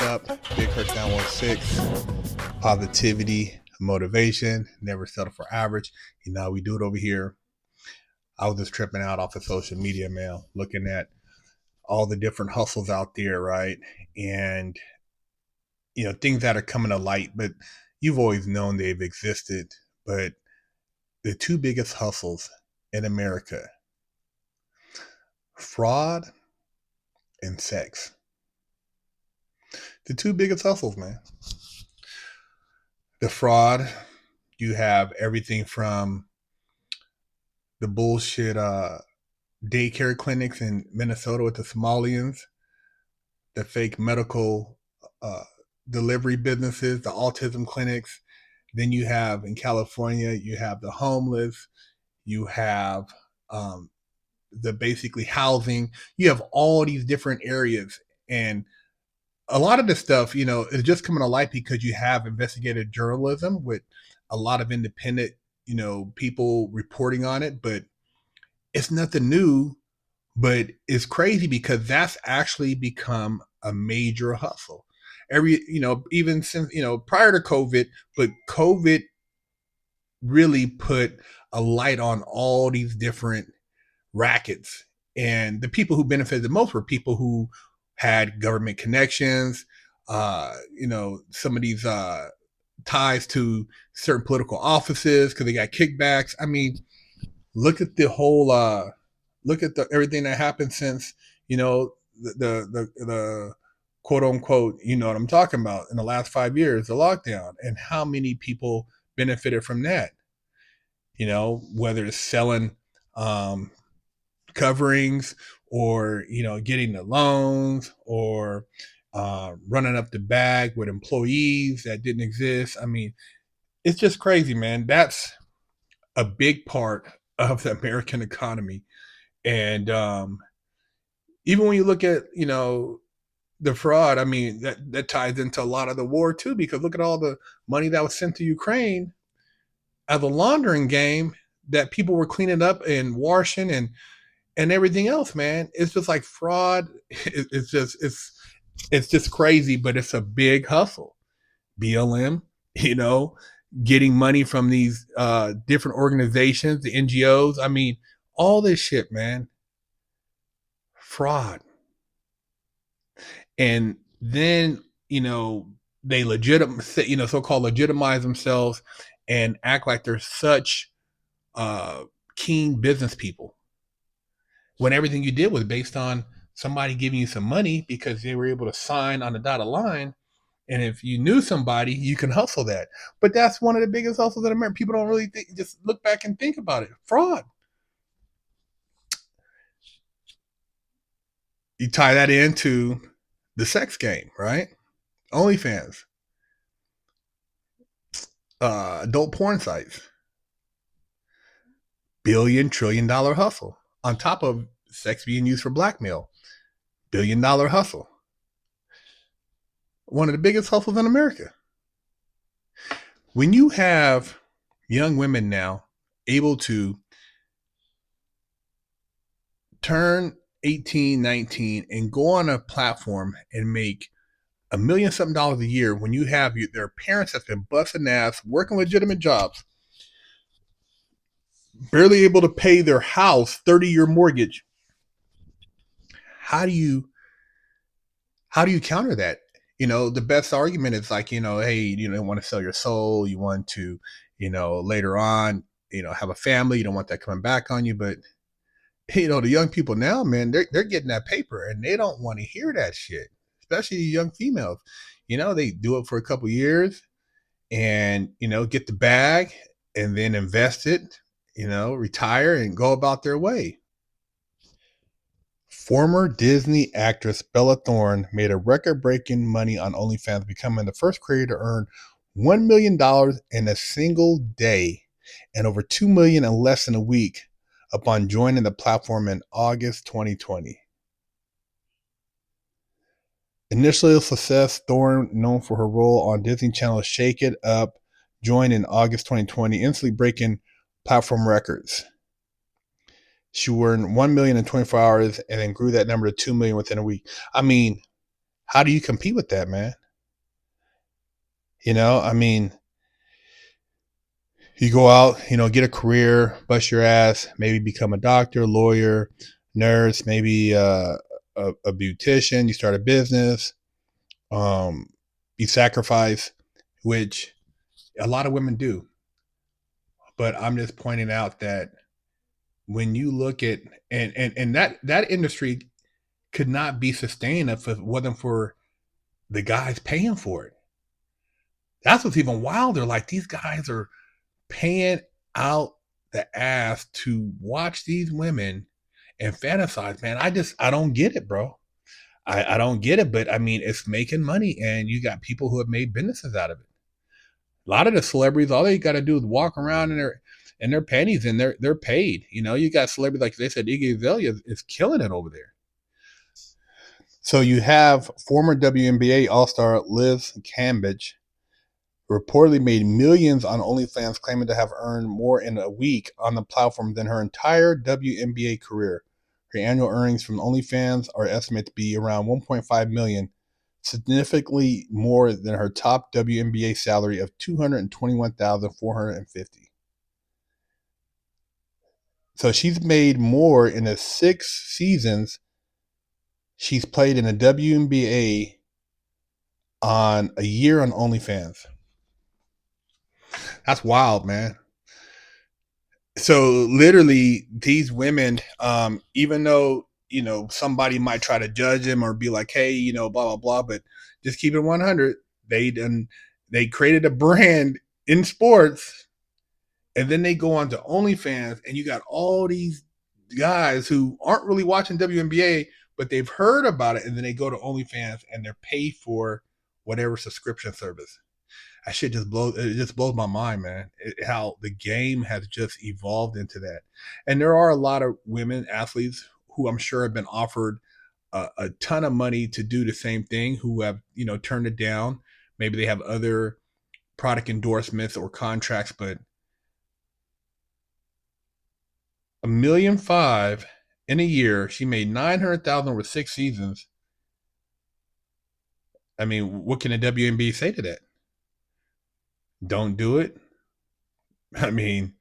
up? BigHerc916, positivity, motivation, never settle for average. You know how we do it over here. I was just tripping out off of social media, man, looking at all the different hustles out there, right? And, things that are coming to light, but you've always known they've existed. But the two biggest hustles in America, fraud and sex. The two biggest hustles, man. The fraud, you have everything from the bullshit daycare clinics in Minnesota with the Somalians, the fake medical uh, delivery businesses, the autism clinics. Then you have in California, you have the homeless, you have um, the basically housing. You have all these different areas. And a lot of this stuff, is just coming to light because you have investigative journalism with a lot of independent, people reporting on it. But it's nothing new, but it's crazy because that's actually become a major hustle. Even since, prior to COVID, but COVID really put a light on all these different rackets. And the people who benefited the most were people who had government connections, some of these ties to certain political offices because they got kickbacks. I mean, look at the whole look at the everything that happened since the quote unquote, you know what I'm talking about, in the last 5 years, the lockdown, and how many people benefited from that. Whether it's selling um, coverings or getting the loans or running up the bag with employees that didn't exist. I mean, it's just crazy, man. That's a big part of the American economy. And even when you look at, the fraud, I mean, that ties into a lot of the war too, because look at all the money that was sent to Ukraine as a laundering game that people were cleaning up and washing and everything else, man. It's just like fraud. It's just crazy, but it's a big hustle. BLM, getting money from these different organizations, the NGOs. I mean, all this shit, man. Fraud. And then, they so-called legitimize themselves and act like they're such uh, keen business people when everything you did was based on somebody giving you some money because they were able to sign on the dotted line. And if you knew somebody, you can hustle that. But that's one of the biggest hustles in America. People don't really just look back and think about it. Fraud. You tie that into the sex game, right? OnlyFans, adult porn sites, $1 trillion hustle. On top of sex being used for blackmail, $1 billion hustle. One of the biggest hustles in America. When you have young women now able to turn 18, 19 and go on a platform and make $1 million a year, when you have their parents that's been busting ass, working legitimate jobs, barely able to pay their house 30-year mortgage, how do you counter that? The best argument is like, hey, you don't want to sell your soul. You want to, later on, have a family. You don't want that coming back on you. But, the young people now, man, they're getting that paper and they don't want to hear that shit, especially young females. They do it for a couple years and, get the bag and then invest it, retire and go about their way. Former Disney actress Bella Thorne made a record-breaking money on OnlyFans, becoming the first creator to earn $1 million in a single day and over $2 million in less than a week upon joining the platform in August 2020. Initially a success, Thorne, known for her role on Disney Channel's Shake It Up, joined in August 2020, instantly breaking platform records. She earned $1 million in 24 hours and then grew that number to $2 million within a week. I mean, How do you compete with that, man? I mean, you go out, get a career, bust your ass, maybe become a doctor, lawyer, nurse, maybe a beautician. You start a business. Um, you sacrifice, which a lot of women do. But I'm just pointing out that when you look at and that industry could not be sustained if it wasn't for the guys paying for it. That's what's even wilder. Like these guys are paying out the ass to watch these women and fantasize, man. I don't get it, bro. I don't get it, but I mean, it's making money, and you got people who have made businesses out of it. A lot of the celebrities, all they got to do is walk around in their panties, and they're paid. You got celebrities like they said, Iggy Azalea is killing it over there. So you have former WNBA All-Star Liz Cambage reportedly made millions on OnlyFans, claiming to have earned more in a week on the platform than her entire WNBA career. Her annual earnings from OnlyFans are estimated to be around 1.5 million, significantly more than her top WNBA salary of 221,450. So she's made more in the 6 seasons she's played in the WNBA on a year on OnlyFans. That's wild, man. So literally these women, even though, somebody might try to judge them or be like, hey, blah, blah, blah, but just keep it 100. They created a brand in sports, and then they go on to OnlyFans, and you got all these guys who aren't really watching WNBA, but they've heard about it, and then they go to OnlyFans and they're paid for whatever subscription service. That shit just blows my mind, man. How the game has just evolved into that. And there are a lot of women athletes who I'm sure have been offered a ton of money to do the same thing, who have, turned it down. Maybe they have other product endorsements or contracts, but $1.5 million in a year. She made 900,000 over 6 seasons. I mean, what can the WNBA say to that? Don't do it. I mean,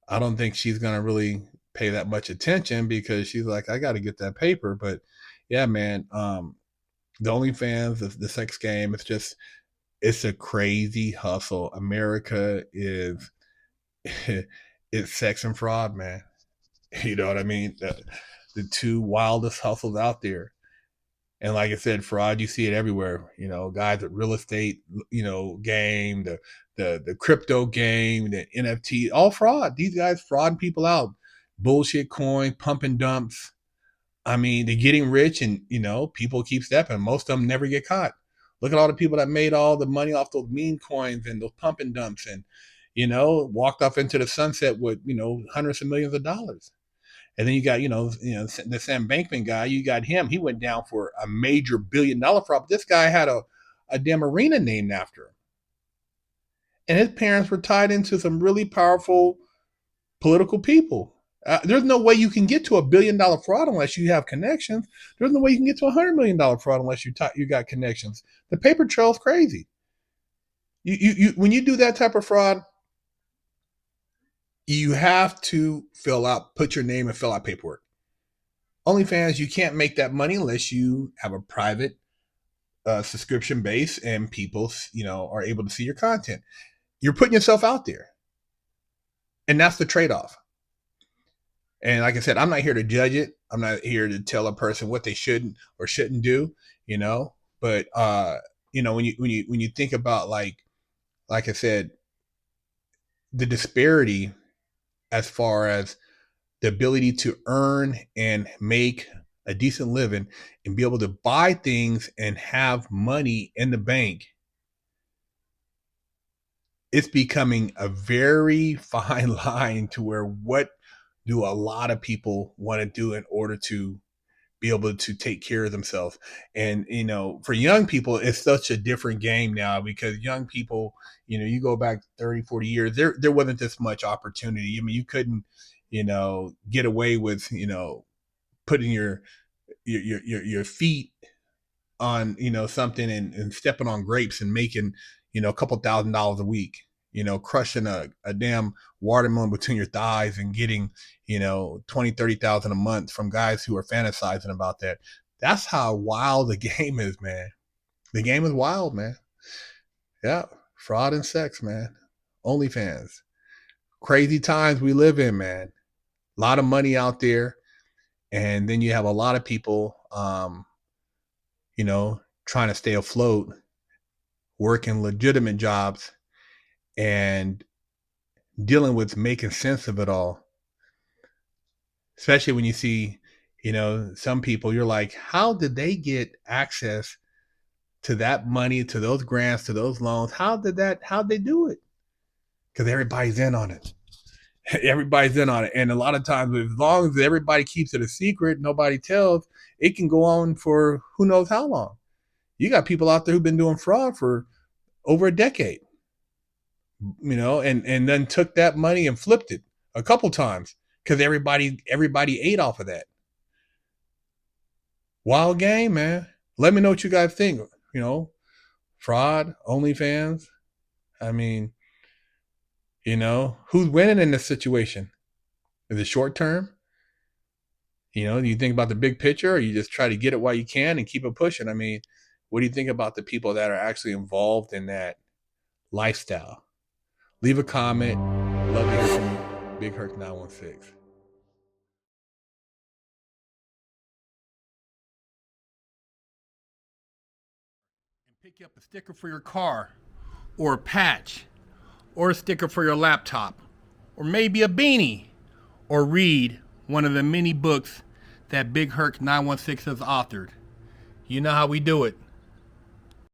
I don't think she's gonna really pay that much attention because she's like, I got to get that paper. But yeah, man, the OnlyFans, the sex game, it's a crazy hustle. America is it's sex and fraud, man. You know what I mean? The two wildest hustles out there. And like I said, fraud, you see it everywhere. Guys at real estate, game, the crypto game, the NFT, all fraud. These guys fraud people out. Bullshit coin, pump and dumps. I mean, they're getting rich, and people keep stepping. Most of them never get caught. Look at all the people that made all the money off those meme coins and those pump and dumps, and walked off into the sunset with hundreds of millions of dollars. And then you got, the Sam Bankman guy, you got him. He went down for a major $1 billion fraud. This guy had a damn arena named after him. And his parents were tied into some really powerful political people. There's no way you can get to $1 billion fraud unless you have connections. There's no way you can get to $100 million fraud unless you got connections. The paper trail's crazy. You when you do that type of fraud, you have to put your name and fill out paperwork. OnlyFans, you can't make that money unless you have a private subscription base and people, are able to see your content. You're putting yourself out there, and that's the trade-off. And like I said, I'm not here to judge it. I'm not here to tell a person what they should or shouldn't do. But when you think about like I said, the disparity as far as the ability to earn and make a decent living and be able to buy things and have money in the bank, it's becoming a very fine line to where what do a lot of people want to do in order to be able to take care of themselves. And for young people, it's such a different game now, because young people, you go back 30, 40 years, there wasn't this much opportunity. I mean, you couldn't get away with putting your feet on, something and stepping on grapes and making, a couple $1,000s a week, crushing a damn watermelon between your thighs and getting, 20, 30,000 a month from guys who are fantasizing about that. That's how wild the game is, man. The game is wild, man. Yeah. Fraud and sex, man. OnlyFans. Crazy times we live in, man. A lot of money out there. And then you have a lot of people, trying to stay afloat, working legitimate jobs, and dealing with making sense of it all. Especially when you see, some people, you're like, how did they get access to that money, to those grants, to those loans? How'd they do it? Because everybody's in on it. Everybody's in on it. And a lot of times, as long as everybody keeps it a secret, nobody tells, it can go on for who knows how long. You got people out there who've been doing fraud for over a decade, and then took that money and flipped it a couple times because everybody ate off of that. Wild game, man. Let me know what you guys think. Fraud, OnlyFans. I mean, who's winning in this situation? Is it short term? Do you think about the big picture, or you just try to get it while you can and keep it pushing? I mean, what do you think about the people that are actually involved in that lifestyle? Leave a comment. Love to hear from you. BigHerc916. And pick you up a sticker for your car, or a patch, or a sticker for your laptop, or maybe a beanie, or read one of the many books that BigHerc916 has authored. You know how we do it.